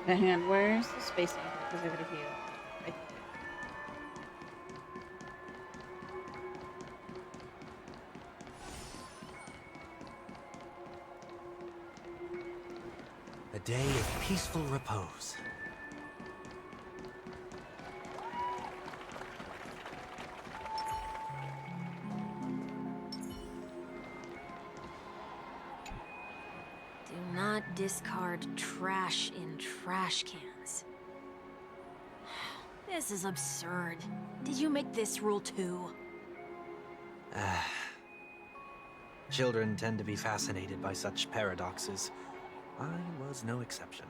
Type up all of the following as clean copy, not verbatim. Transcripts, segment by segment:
The hand, where's the space ink and the preservative heal? Right there. A day of peaceful repose. Do not discard trash in trash cans. This is absurd. Did you make this rule too? Children tend to be fascinated by such paradoxes. I was no exception.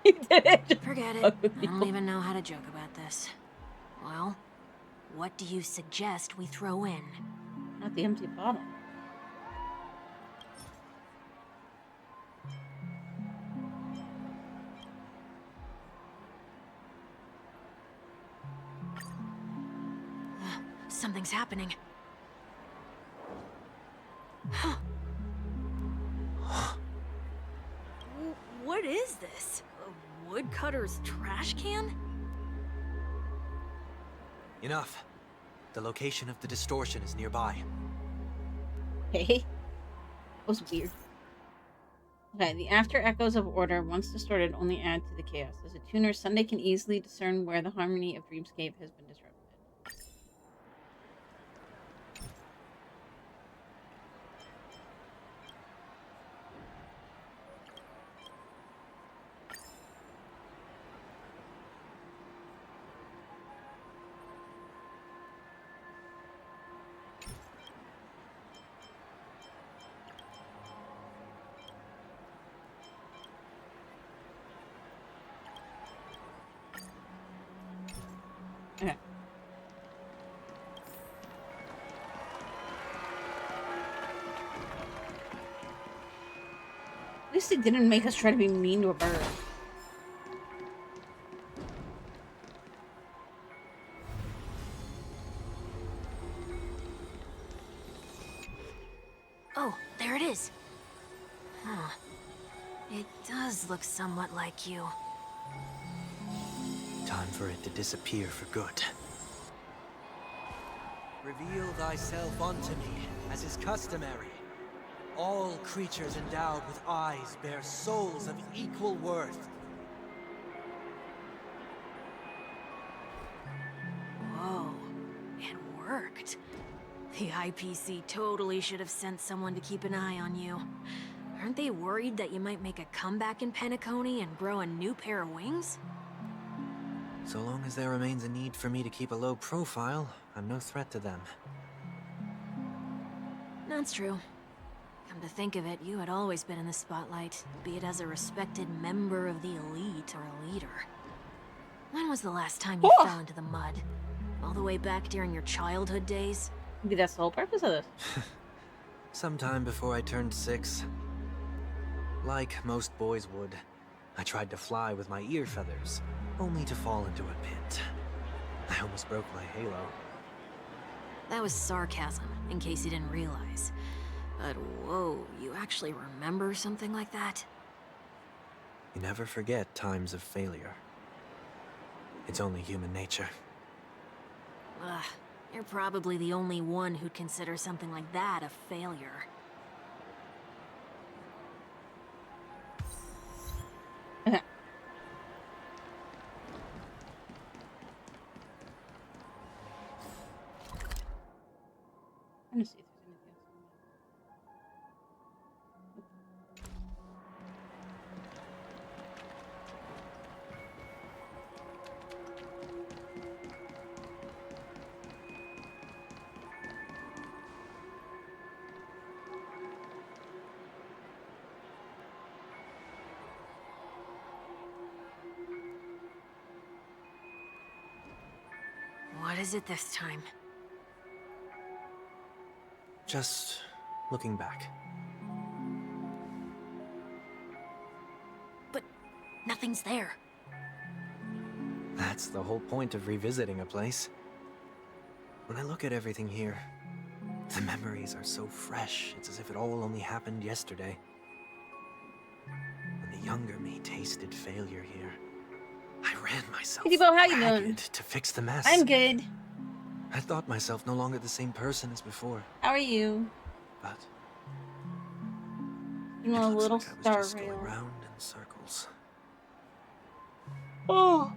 You did it! Forget it. Fuck with I don't people. even know how to joke about this. Well, what do you suggest we throw in? Not the empty bottle. Something's happening. What is this? A woodcutter's trash can? Enough. The location of the distortion is nearby. Hey. That was weird. Okay, the after echoes of order, once distorted, only add to the chaos. As a tuner, Sunday can easily discern where the harmony of Dreamscape has been disrupted. Okay. At least they didn't make us try to be mean to a bird. Oh, there it is. Huh. It does look somewhat like you. Time for it to disappear for good. Reveal thyself unto me, as is customary. All creatures endowed with eyes bear souls of equal worth. Whoa. It worked. The IPC totally should have sent someone to keep an eye on you. Aren't they worried that you might make a comeback in Penacony and grow a new pair of wings? So long as there remains a need for me to keep a low profile, I'm no threat to them. That's true. Come to think of it, you had always been in the spotlight, be it as a respected member of the elite or a leader. When was the last time you fell into the mud? All the way back during your childhood days? Maybe that's the whole purpose of this. Sometime before I turned 6. Like most boys would, I tried to fly with my ear feathers, only to fall into a pit. I almost broke my halo. That was sarcasm, in case you didn't realize. But whoa, you actually remember something like that? You never forget times of failure. It's only human nature. Ugh, you're probably the only one who'd consider something like that a failure. Trying to see if there's anything else. What is it this time? Just looking back. But nothing's there. That's the whole point of revisiting a place. When I look at everything here, the memories are so fresh, it's as if it all only happened yesterday. And the younger me tasted failure here. I ran myself Kitty Bo, how you doing? ragged to fix the mess. I'm good. I thought myself no longer the same person as before, How are you? but You know, it a looks little like I was star just going rail. round in circles. Oh.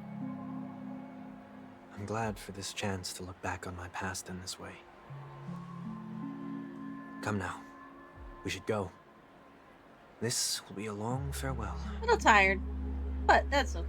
I'm glad for this chance to look back on my past in this way. Come now. We should go. This will be a long farewell. A little tired, but that's okay.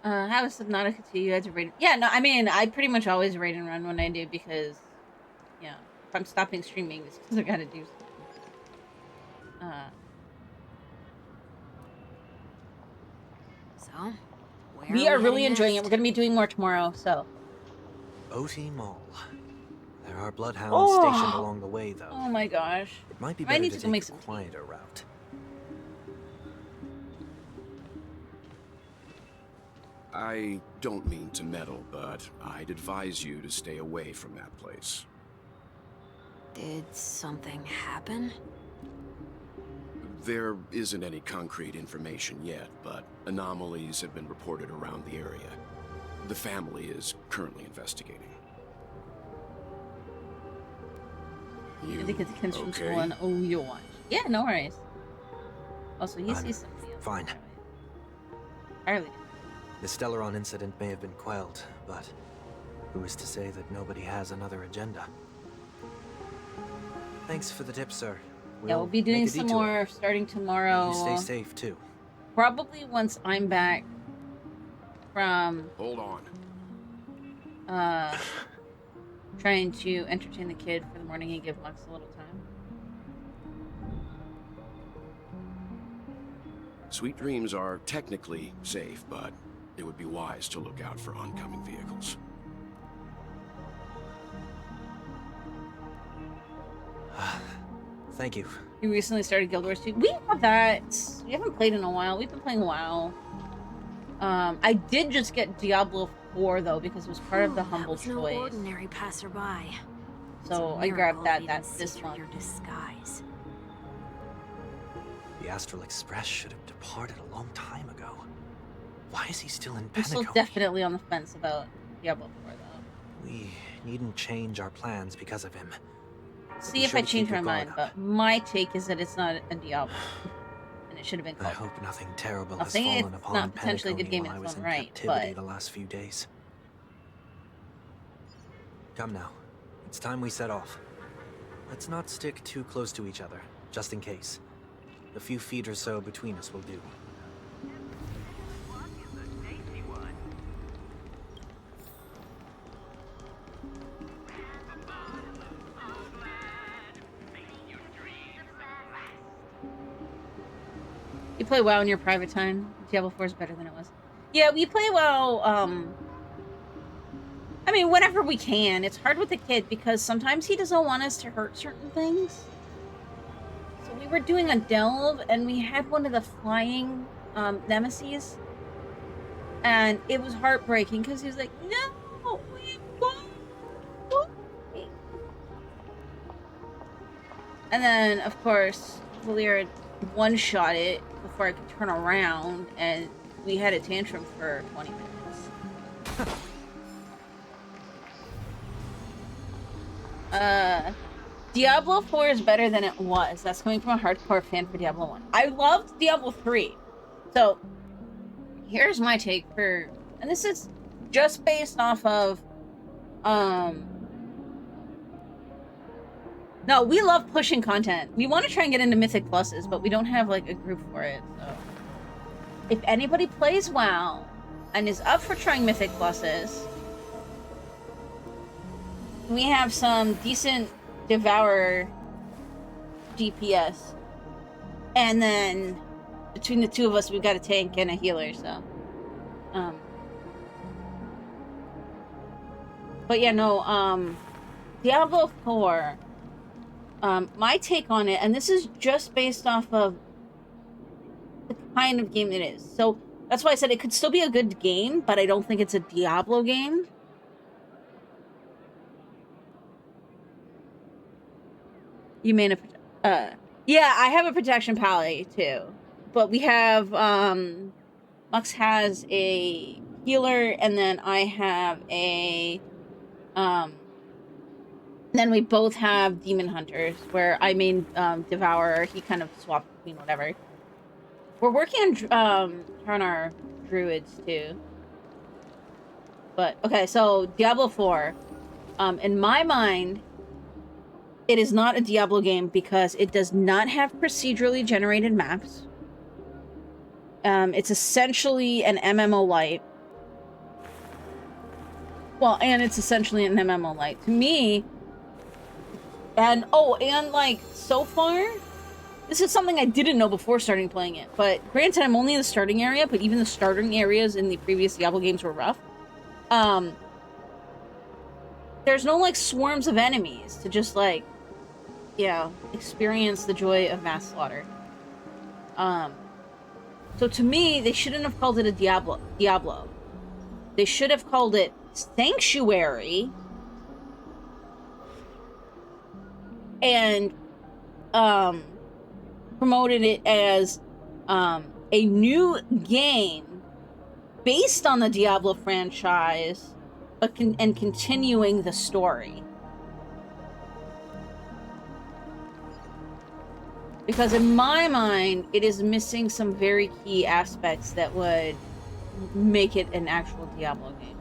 How is Subnautica 2? You had to raid. Yeah, no, I mean, I pretty much always raid and run when I do because, yeah, if I'm stopping streaming, it's because I gotta do something. So, where We are really heading enjoying it. next? We're gonna be doing more tomorrow, so. OT Mall. There are bloodhounds Oh. stationed along the way, though. Oh my gosh. It might be I might better need to to go take make a some tea. quieter route. I don't mean to meddle, but I'd advise you to stay away from that place. Did something happen? There isn't any concrete information yet, but anomalies have been reported around the area. The family is currently investigating. I think it's Kenshin okay? School and oh, you'll watch. Yeah, no worries. Also, he I'm sees something else. fine. Entirely. The Stellaron incident may have been quelled, but who is to say that nobody has another agenda? Thanks for the tip, sir. Yeah, we'll be doing make a some detour. more starting tomorrow. You stay safe, too. Probably once I'm back from Hold on. trying to entertain the kid for the morning and give Lux a little time. Sweet Dreams are technically safe, but it would be wise to look out for oncoming vehicles. Thank you. We recently started Guild Wars 2. We have that. We haven't played in a while. We've been playing WoW. I did just get Diablo 4 though because it was part of the humble that was no choice. ordinary passerby. It's So a I grabbed miracle that. you That's didn't this see through one. your disguise. The Astral Express should have departed a long time ago. Why is he still in I'm still Penacony? definitely on the fence about Diablo 4 though. We needn't change our plans because of him. But See be if sure I to change keep my your mind, guard up. but my take is that it's not a Diablo. And it should have been I called. hope nothing terrible I'll has say fallen it's upon not potentially a good Penacony game in while I its was own in right, captivity but- the last few days. Come now. It's time we set off. Let's not stick too close to each other, just in case. A few feet or so between us will do. You play WoW in your private time. Diablo 4 is better than it was. Yeah, we play WoW, I mean, whenever we can. It's hard with the kid because sometimes he doesn't want us to hurt certain things. So we were doing a delve and we had one of the flying nemesis. And it was heartbreaking because he was like, no, we won't. And then, of course, Valyria one-shot it before I could turn around, and we had a tantrum for 20 minutes. Diablo 4 is better than it was. That's coming from a hardcore fan for Diablo 1. I loved Diablo 3. So, here's my take for... And this is just based off of... No, we love pushing content. We want to try and get into Mythic Pluses, but we don't have, like, a group for it, so... If anybody plays WoW and is up for trying Mythic Pluses, we have some decent Devourer DPS. And then, between the two of us, we've got a tank and a healer, so... But yeah, no, Diablo 4, my take on it, and this is just based off of the kind of game it is. So that's why I said it could still be a good game, but I don't think it's a Diablo game. You may have, yeah, I have a protection pally too. But we have, Lux has a healer, and then I have a, then we both have demon hunters, where I main, Devourer, he kind of swapped between whatever. We're working on our druids too. But, okay, so Diablo 4, in my mind, it is not a Diablo game because it does not have procedurally generated maps. It's essentially an MMO light. Well, and it's essentially an MMO light. To me, and like, so far, this is something I didn't know before starting playing it. But granted, I'm only in the starting area, but even the starting areas in the previous Diablo games were rough. There's no, like, swarms of enemies to just, like, you know, experience the joy of mass slaughter. So to me, they shouldn't have called it a Diablo. They should have called it Sanctuary. And, promoted it as, a new game based on the Diablo franchise, but continuing the story. Because in my mind, it is missing some very key aspects that would make it an actual Diablo game.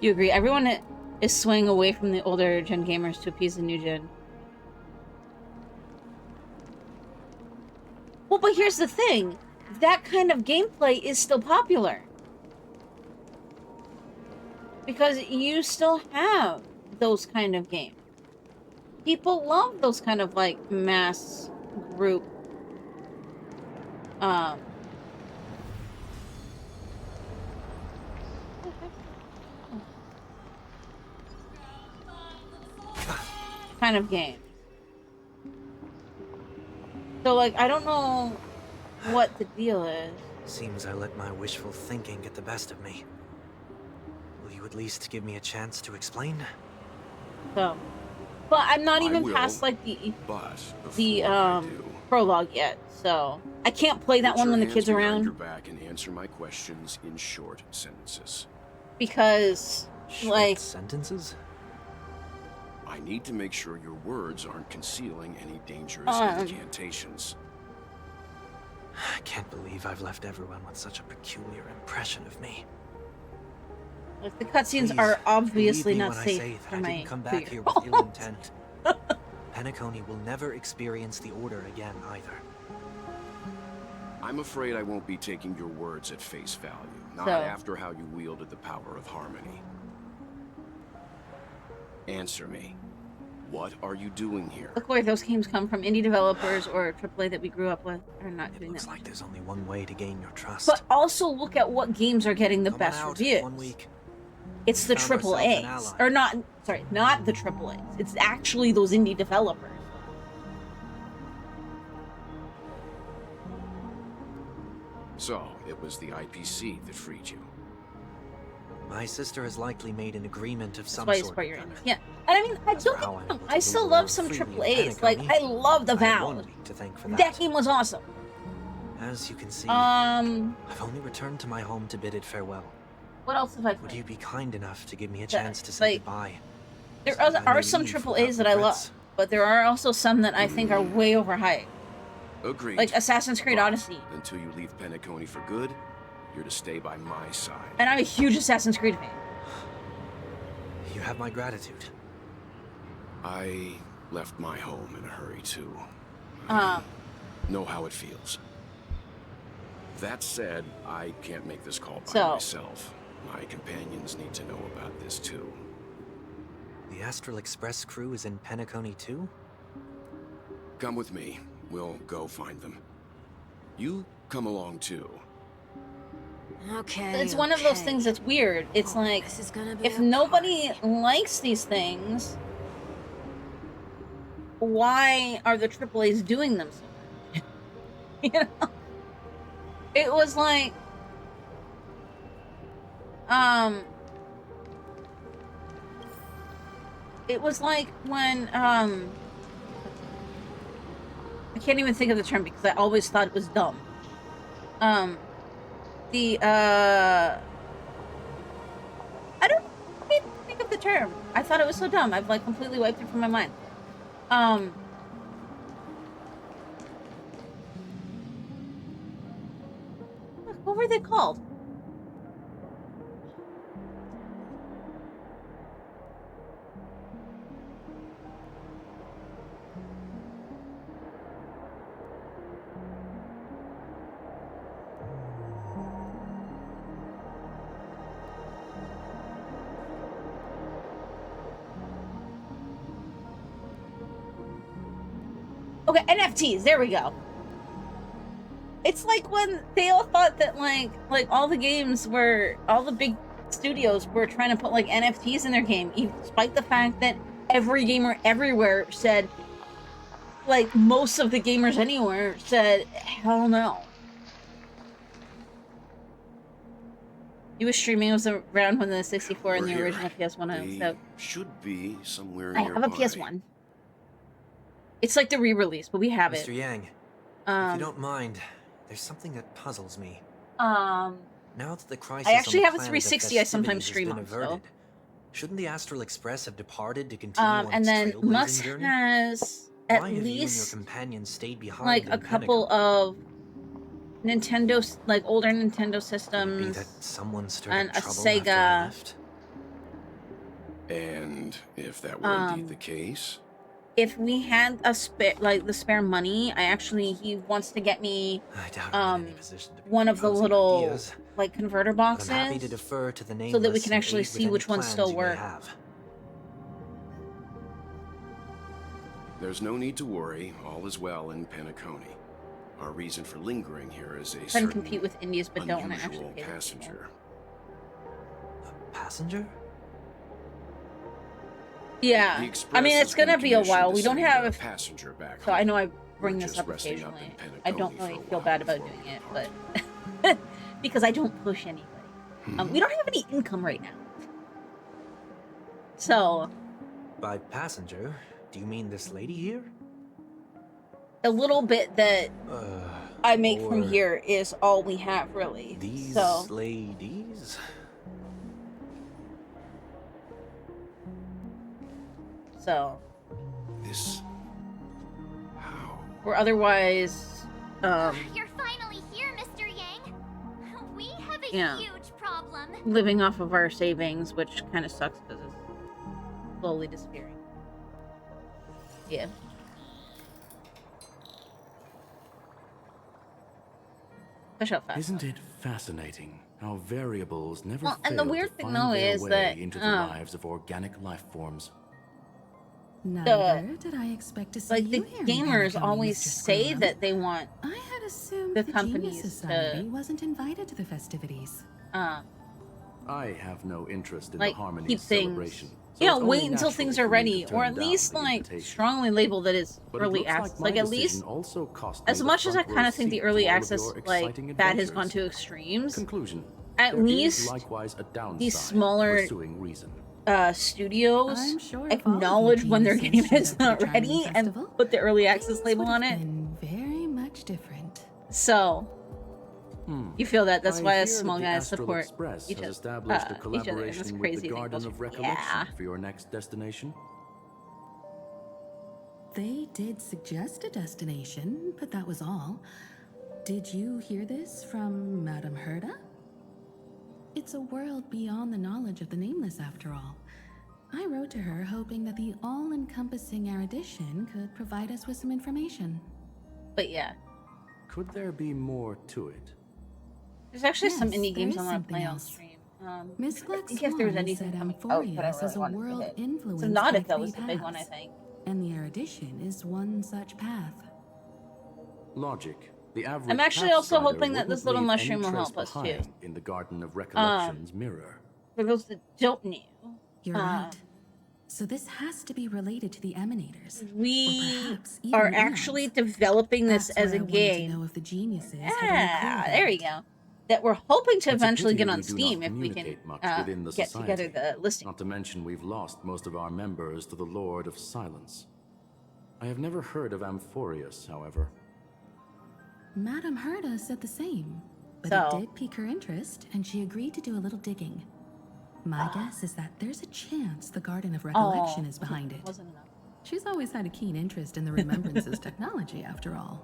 You agree? Everyone is swaying away from the older gen gamers to appease the new gen. Well, but here's the thing. That kind of gameplay is still popular. Because you still have those kind of games. People love those kind of, like, mass group. Kind of game. So, like, I don't know what the deal is. Seems I let my wishful thinking get the best of me. Will you at least give me a chance to explain? So, but I'm not I even will, past, like, the before I do, prologue yet, so I can't play that put one your when the hands kids are behind around your back and answer my questions in short sentences. because, Short like, sentences? I need to make sure your words aren't concealing any dangerous incantations. I can't believe I've left everyone with such a peculiar impression of me. like, the cutscenes Please, are obviously believe me not when safe I say for that I my didn't come back here with ill intent. Penacony will never experience the Order again, either. I'm afraid I won't be taking your words at face value, not So- after how you wielded the power of harmony. Answer me. What are you doing here? Look where those games come from, indie developers or AAA that we grew up with are not It doing looks that. like there's only one way to gain your trust. But also look at what games are getting the Come on best out, reviews. 1 week. It's the We found triple ourselves an A's. ally. Or not, sorry, not the triple A's. It's actually those indie developers. So, it was the IPC that freed you. My sister has likely made an agreement of That's some why you sort support with your them. indie. Yeah. And I mean, I As don't for get how me I'm wrong, able to I still move love around some freely triple in A's. Like, Penacony, I love the I had Vow. 1 week to thank for That game was awesome. As you can see, Um, I've only returned to my home to bid it farewell. what else have I Would played? you be kind enough to give me a The- chance to say like, goodbye? There so that I are may some leave triple without A's that I regrets? love, but there are also some that I think are way overhyped. Agreed. Like Assassin's Creed But Odyssey. until you leave Penacony for good, you're to stay by my side. And I'm a huge Assassin's Creed fan. You have my gratitude. I left my home in a hurry too. Um, Know how it feels. That said, I can't make this call by So- myself. My companions need to know about this too. The Astral Express crew is in Penacony too? Come with me. We'll go find them. You come along too. Okay. It's one of those okay. things that's weird. It's Oh, like, this is gonna be if a nobody party. likes these things, why are the AAAs doing them so much? You know? It was like, it was like when, I can't even think of the term because I always thought it was dumb. I don't even think of the term. I thought it was so dumb. I've like completely wiped it from my mind. What were they called? Okay, NFTs. There we go. It's like when they all thought that like all the games were, all the big studios were trying to put like NFTs in their game, despite the fact that every gamer everywhere said, like most of the gamers anywhere said, hell no. You were streaming, it was around when the 64 and We're the here. original PS1 They so should be somewhere I nearby. have a PS1. It's like the re-release, but we have Mr. it. Yang, if you don't mind, there's something that puzzles me. Now that the crisis I actually on the have a planet of 360 I sometimes festivities has stream been on, so. averted, shouldn't the Astral Express have departed to continue on And its then trailblazing Musk journey? has at Why have you and your least companions stayed behind like in a couple Penacony? of Nintendo, like older Nintendo Could it be systems that someone stirred and up a trouble after I Sega. left? And if that were indeed the case, If we had a the spare money, he wants to get me I doubt I'm in any position to be one of the proposing little ideas, like converter but I'm boxes happy to defer to the nameless so that we can and actually aid with see any which ones plans still you may work. have. there's no need to worry. All is well in Penacony. Our reason for lingering here is a Can certain compete with Indies, but don't want to actually unusual pay the people. passenger. A passenger? Yeah, The I Express mean it's has been gonna be a commissioned while. to We don't send a have, passenger back so I home. know I bring We're this just up resting up occasionally. in I don't Penacony really for a feel while bad about before doing we it, depart. but because I don't push anybody. We don't have any income right now, so By passenger, do you mean this lady here? a little bit that I make from or here is all we have, really. These So ladies? This... How? or otherwise, You're finally here, Mr. Yang. We have a Yeah. huge problem. living off of our savings, which kind of sucks because it's slowly disappearing. Yeah. Push up fast. Isn't it fascinating how variables never Well, fail and the weird to thing, find though, their is way that, into the lives of organic life forms? Neither did I expect to see Like the you here in gamers Penacony, always Mr. say Squirrel. that they want I had assumed the the companies Genius Society to- wasn't invited to the festivities. I have no interest in like the Harmony keep things, celebration. you know, it's wait only until natural things for are me to ready, or turn at down least the like invitation. strongly label that it's But it early looks access. my Like at decision least, also cost me as the much as I front kind row of think the seat early to all of access your like exciting that has gone adventures. to extremes. Conclusion. At There is least likewise a downside these smaller to pursuing reason. studios I'm sure if all of you acknowledge when their game geniuses is showed up not to the ready Charming and Festival, put the early access things label would on have it. been very much different. So you feel that? That's I why hear us small that the guys Astral support Express each has other. established a That's collaboration with crazy the thing. Garden Those- of Recollection yeah. for your next destination. They did suggest a destination, but that was all. Did you hear this from Madame Herda? It's a world beyond the knowledge of the Nameless, after all. I wrote to her hoping that the all-encompassing erudition could provide us with some information. But yeah, Could there be more to it? there's actually some Yes, indie there games is I want to something play on else. stream. Miss I Black think if there was Swan anything said coming out that I Amphorius is really a wanted to world hit. influenced Subnautica by was three the big one, I paths, think. and the erudition is one such path. Logic, The average I'm actually path also strider hoping that this wouldn't little leave mushroom any will trace help us too. behind in the Garden of Recollection's mirror. For those that don't know, You're right. So this has to be related to the Emanators. or we perhaps even are the actually Eons. developing this That's as why a I wanted to know game. if the geniuses had any clue Yeah, about there it. you go. That we're hoping to It's a eventually pity get on we do not Steam if we can communicate much within the get together society. the listing. Not to mention we've lost most of our members to the Lord of Silence. I have never heard of Amphorius, however. Madame Herda said the same, but So- it did pique her interest, and she agreed to do a little digging. My guess is that there's a chance the Garden of Recollection is behind it. Wasn't enough. She's always had a keen interest in the Remembrances technology, after all.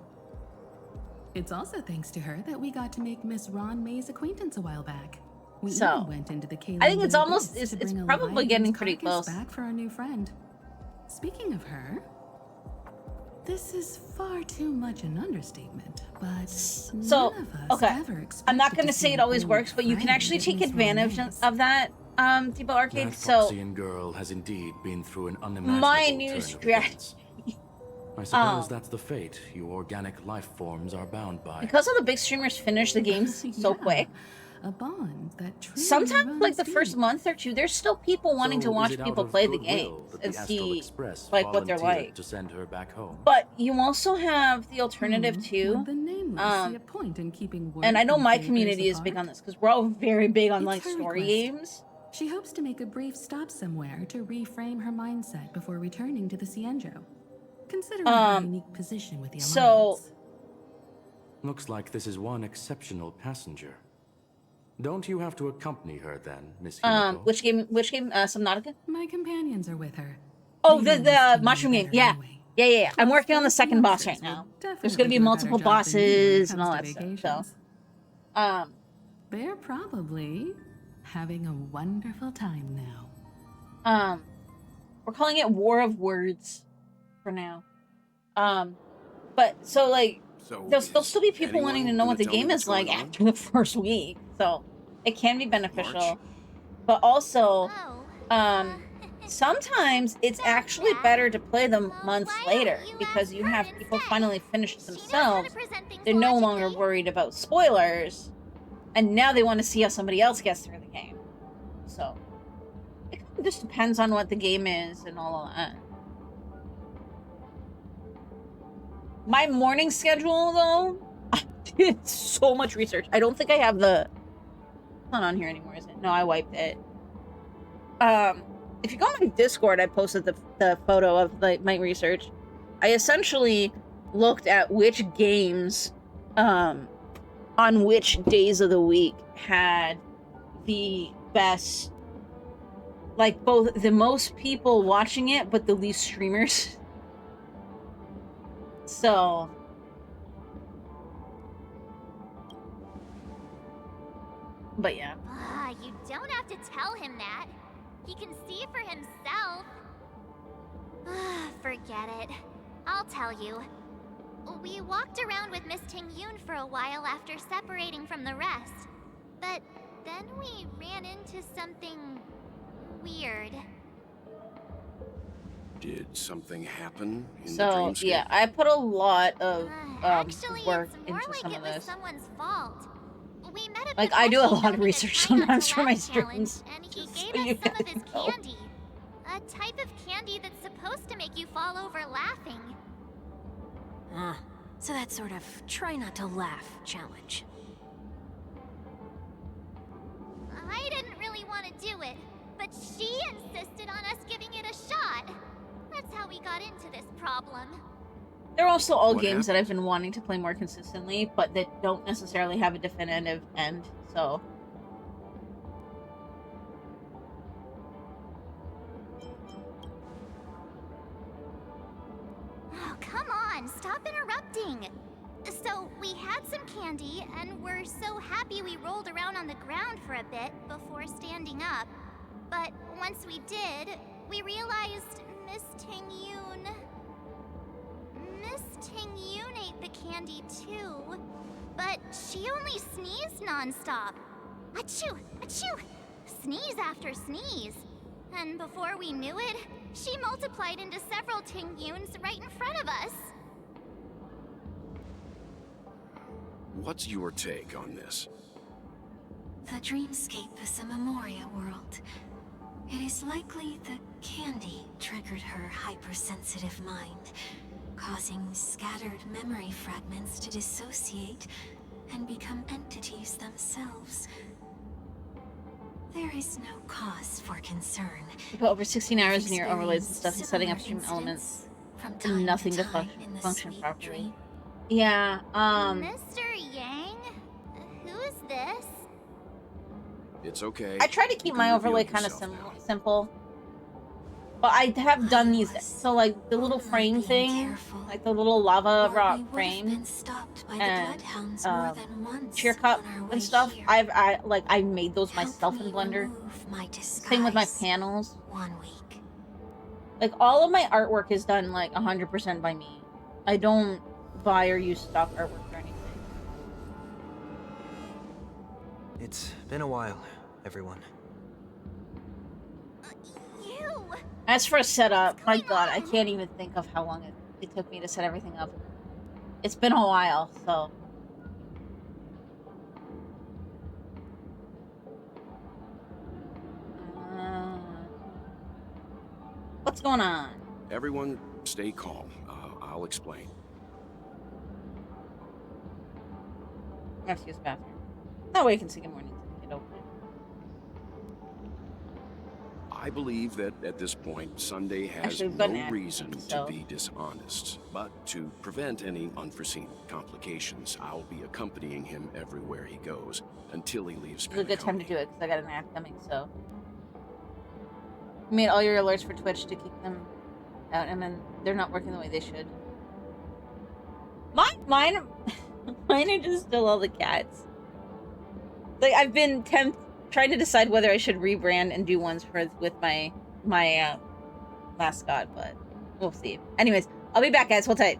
It's also thanks to her that we got to make Miss Ron May's acquaintance a while back. We So, even went into the Caelan I think it's Abyss almost- to it's bring a probably Leviathan's getting pretty carcass close. back for our new friend. Speaking of her, this is far too much an understatement, but So, none of us okay. ever I'm not expected going to see say it an always old works, but you can friend actually of take Miss advantage Ronay's. of that, Depot Arcade. That So, Foxian girl has indeed been through an unimaginable my new turn of strategy. events. I suppose that's the fate you organic life forms are bound by. because all the big streamers finish the games so Yeah, quick, a bond that truly sometimes, like, the runs first deep. month or two, there's still people wanting to So is watch it out people of play the goodwill games that and the Astral see, Express like, what they're volunteered like. to send her back home. But you also have the alternative too. Would the nameless see a point in keeping work And I know and my favors community is big apart? on this because we're all very big on It's like her story request. games. She hopes to make a brief stop somewhere to reframe her mindset before returning to the Cienjo, considering her unique position with the so- Alliance. Looks like this is one exceptional passenger. Don't you have to accompany her then, Miss Himiko? Which game? Subnautica? My companions are with her. Oh, They the know this team mushroom game. better Yeah. anyway. Yeah. I'm working on the Plus, second boss youngsters right now. will There's gonna definitely be do a multiple better job than you when it bosses and all comes that to stuff. So, vacations. They're probably having a wonderful time now. we're calling it War of Words for now. But so like So there'll still be is people wanting to anyone know gonna what the tell me game what's is like going on? after the first week. So it can be beneficial. March? But also, Oh. sometimes it's actually better to play them months later because you have people finally finish it themselves. They're no longer worried about spoilers, and now they want to see how somebody else gets through the game. So it kind of just depends on what the game is and all of that. My morning schedule, though, I did so much research. I don't think I have the... It's not on here anymore, is it? No, I wiped it. If you go on my Discord, I posted the photo of like my research. I essentially looked at which games, on which days of the week had the best, like both the most people watching it, but the least streamers. So, but yeah. Ah, you don't have to tell him that. He can see for himself. Ah, forget it. I'll tell you. We walked around with Miss Ting-Yun for a while after separating from the rest. But then we ran into something weird. Did something happen in the So dreamscape? yeah, I put a lot of Actually, work it's more into like some it of was this. someone's fault. We met up Like, with I do a Archie lot of filming a research Try Not to sometimes for my Laugh challenge, streams, and he just gave so us you some of guys his know. candy. A type of candy that's supposed to make you fall over laughing. So that sort of try not to laugh challenge. I didn't really want to do it, but she insisted on us giving it a shot. That's how we got into this problem. They're also all What games that I've been wanting to play more consistently, but that don't necessarily have a definitive end. So Oh, come on, stop interrupting. So, we had some candy, and we're so happy we rolled around on the ground for a bit before standing up. But once we did, we realized Miss Ting-Yun... Miss Ting-Yun ate the candy too, but she only sneezed nonstop. Achoo! Achoo! Sneeze after sneeze. And before we knew it, she multiplied into several Ting-Yuns right in front of us. What's your take on this? The dreamscape is a Memoria world. It is likely the candy triggered her hypersensitive mind, causing scattered memory fragments to dissociate and become entities themselves. There is no cause for concern. You put over 16 hours in your overlays and Experienced stuff and setting up similar stream elements. incidents from And time nothing to time in the function sweet properly. dream. Yeah, Mr. Yang? Who is this? It's okay. I try to You keep can my reveal overlay kind of yourself now. simple. But I have done these, was so like the little only frame being thing, careful, like the little lava or rock we would have frame, been stopped by the and, bloodhounds more than once cheer cup on our way and stuff. here. I made those Help myself me in Blender. remove my Same with my disguise. panels. 1 week. Like all of my artwork is done like 100% by me. I don't buy or use stock artwork or anything. It's been a while, everyone. You! As for a setup, What's my going god, I on? can't even think of how long it took me to set everything up. It's been a while, so. What's going on? Everyone, stay calm. I'll explain. I have to use the bathroom. That way I can say good morning to the kid over there. I believe that at this point, Sunday has Actually, we've got no an ad, reason so- to be dishonest. But to prevent any unforeseen complications, I'll be accompanying him everywhere he goes until he leaves It's a good time to Penacony. do it because I got an ad coming, so. You made all your alerts for Twitch to keep them out, and then they're not working the way they should. Mine are just still all the cats. Like, I've been trying to decide whether I should rebrand and do ones with my mascot, but we'll see. Anyways, I'll be back, guys. Hold tight.